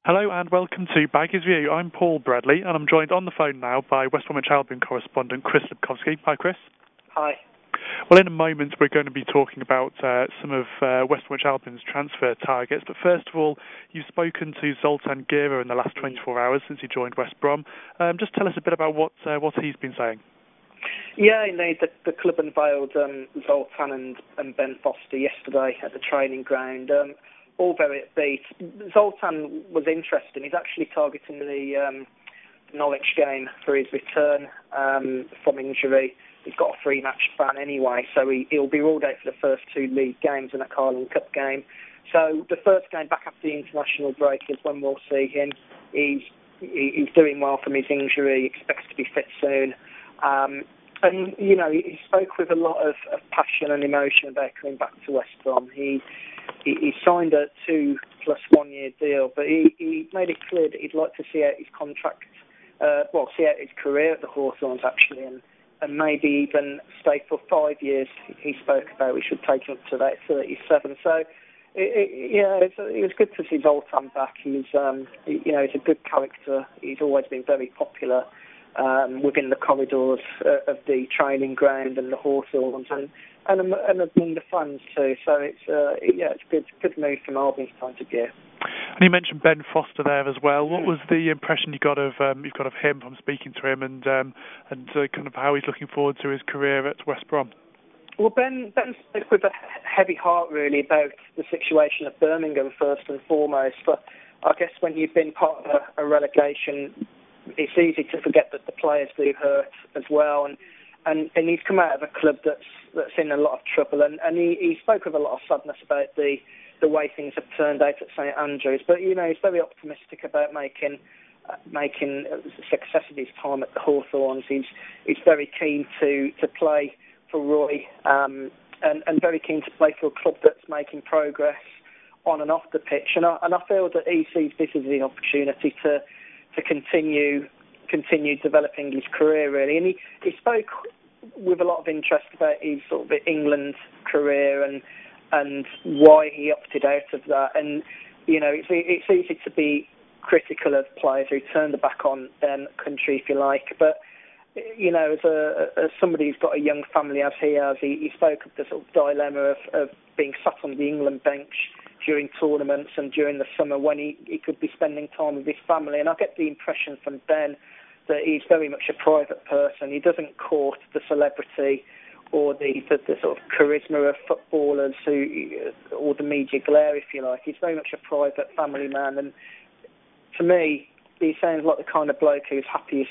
Hello and welcome to Baggies View. I'm Paul Bradley and I'm joined on the phone now by West Bromwich Albion correspondent Chris Lipkowski. Hi, Chris. Hi. Well, in a moment we're going to be talking about some of West Bromwich Albion's transfer targets, but first of all, you've spoken to Zoltan Gera in the last 24 hours since he joined West Brom. Just tell us a bit about what he's been saying. Yeah, indeed, the club unveiled Zoltan and Ben Foster yesterday at the training ground. All very upbeat. Zoltan was interesting. He's actually targeting the Norwich game for his return from injury. He's got a 3-match ban anyway, so he'll be ruled out for the first 2 league games and a Carling Cup game. So the first game back after the international break is when we'll see him. He's doing well from his injury. He expects to be fit soon. And, you know, he spoke with a lot of passion and emotion about coming back to West Brom. He signed a 2 + 1 year deal, but he made it clear that he'd like to see out his contract, see out his career at the Hawthorns actually, and maybe even stay for 5 years. He spoke about we should take him up to about 37. So, it was good to see Zoltan back. He's a good character. He's always been very popular within the corridors of the training ground and the Hawthorns and among the fans too. So it's good move from Albion's point of view. And you mentioned Ben Foster there as well. What was the impression you got of him from speaking to him and kind of how he's looking forward to his career at West Brom? Well, Ben spoke with a heavy heart really about the situation at Birmingham first and foremost. But I guess when you've been part of a relegation, it's easy to forget that the players do hurt as well. And he's come out of a club that's in a lot of trouble. And he spoke with a lot of sadness about the way things have turned out at St Andrews. But, you know, he's very optimistic about making success of his time at the Hawthorns. He's very keen to play for Roy and very keen to play for a club that's making progress on and off the pitch. And I feel that he sees this as the opportunity to continue developing his career, really. And he spoke with a lot of interest about his sort of England career and why he opted out of that. And, you know, it's easy to be critical of players who turn their back on their country, if you like. But, you know, as somebody who's got a young family as he has, he spoke of the sort of dilemma of being sat on the England bench during tournaments and during the summer when he could be spending time with his family. And I get the impression from Ben that he's very much a private person. He doesn't court the celebrity or the sort of charisma of footballers or the media glare, if you like. He's very much a private family man. And to me, he sounds like the kind of bloke who's happiest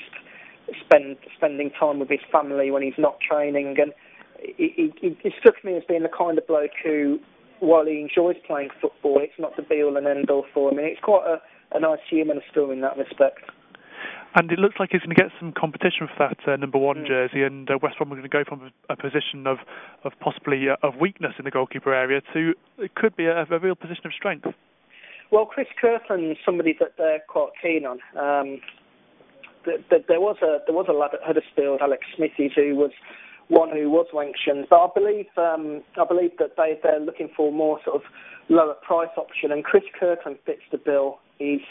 spending time with his family when he's not training. And he struck me as being the kind of bloke who, while he enjoys playing football, it's not the be-all and end-all for him. And it's quite a nice human story in that respect. And it looks like he's going to get some competition for that number 1 jersey, and West Brom are going to go from a position of possibly of weakness in the goalkeeper area to it could be a real position of strength. Well, Chris Kirkland is somebody that they're quite keen on. There was a lad at Huddersfield, Alex Smithies, who was one who was mentioned, but I believe that they're looking for more sort of lower price option, and Chris Kirkland fits the bill. He's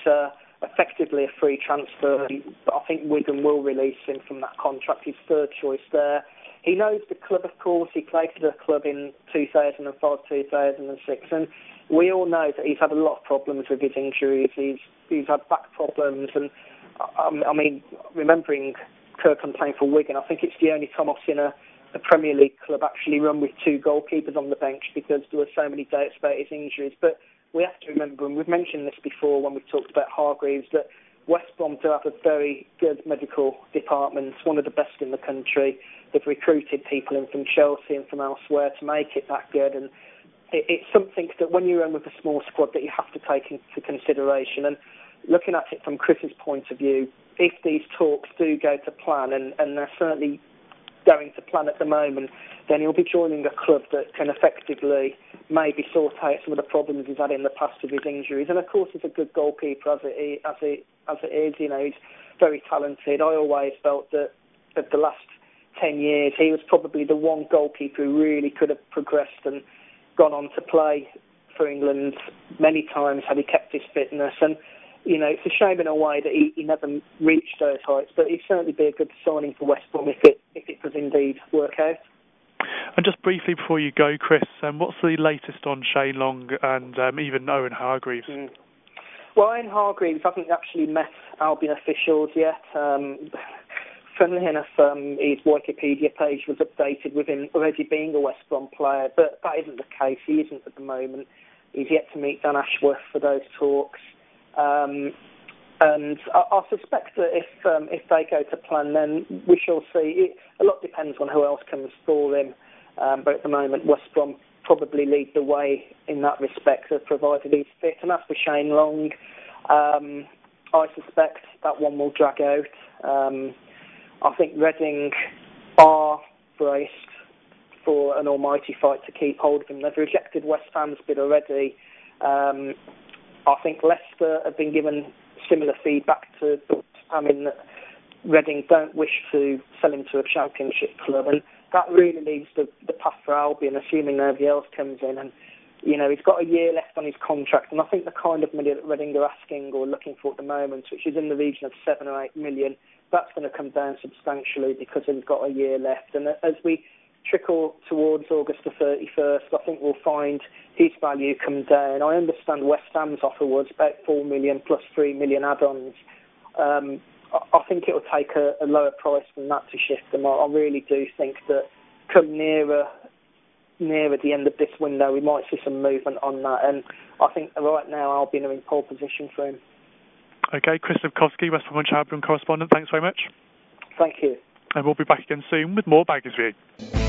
effectively a free transfer, but I think Wigan will release him from that contract. His third choice there. He knows the club, of course. He played for the club in 2005, 2006, and we all know that he's had a lot of problems with his injuries. He's had back problems, and I mean, remembering Kirkland playing for Wigan, I think it's the only time I've seen a Premier League club actually run with 2 goalkeepers on the bench because there were so many doubts about his injuries. But we have to remember, and we've mentioned this before when we've talked about Hargreaves, that West Brom do have a very good medical department, one of the best in the country. They've recruited people in from Chelsea and from elsewhere to make it that good. And it's something that when you run with a small squad that you have to take into consideration. And looking at it from Chris's point of view, if these talks do go to plan, and they're certainly going to plan at the moment, then he'll be joining a club that can effectively maybe sort out some of the problems he's had in the past with his injuries. And of course, he's a good goalkeeper as it is. You know, he's very talented. I always felt that of the last 10 years, he was probably the one goalkeeper who really could have progressed and gone on to play for England many times had he kept his fitness. And it's a shame in a way that he never reached those heights, but he'd certainly be a good signing for West Brom if it does indeed work out. And just briefly before you go, Chris, what's the latest on Shane Long and even Owen Hargreaves? Well, Owen Hargreaves hasn't actually met Albion officials yet. Funnily enough, his Wikipedia page was updated with him already being a West Brom player, but that isn't the case. He isn't at the moment. He's yet to meet Dan Ashworth for those talks. And I suspect that if they go to plan, then we shall see. A lot depends on who else comes for him. But at the moment, West Brom probably lead the way in that respect, provided he's fit. And as for Shane Long, I suspect that one will drag out. I think Reading are braced for an almighty fight to keep hold of him. They've rejected West Ham's bid already. I think Leicester have been given similar feedback to West Ham in that Reading don't wish to sell him to a championship club, and that really leaves the path for Albion, assuming nobody else comes in. And he's got a year left on his contract, and I think the kind of money that Reading are asking or looking for at the moment, which is in the region of 7 or 8 million, that's going to come down substantially because he's got a year left. And as we trickle towards August the 31st, I think we'll find his value come down. I understand West Ham's offer was about 4 million plus 3 million add-ons. I think it will take a lower price than that to shift them. I really do think that come nearer the end of this window, we might see some movement on that. And I think right now Albion are in pole position for him. Okay, Chris Lipkowski, West Bromwich Albion correspondent, thanks very much. Thank you. And we'll be back again soon with more Baggies View.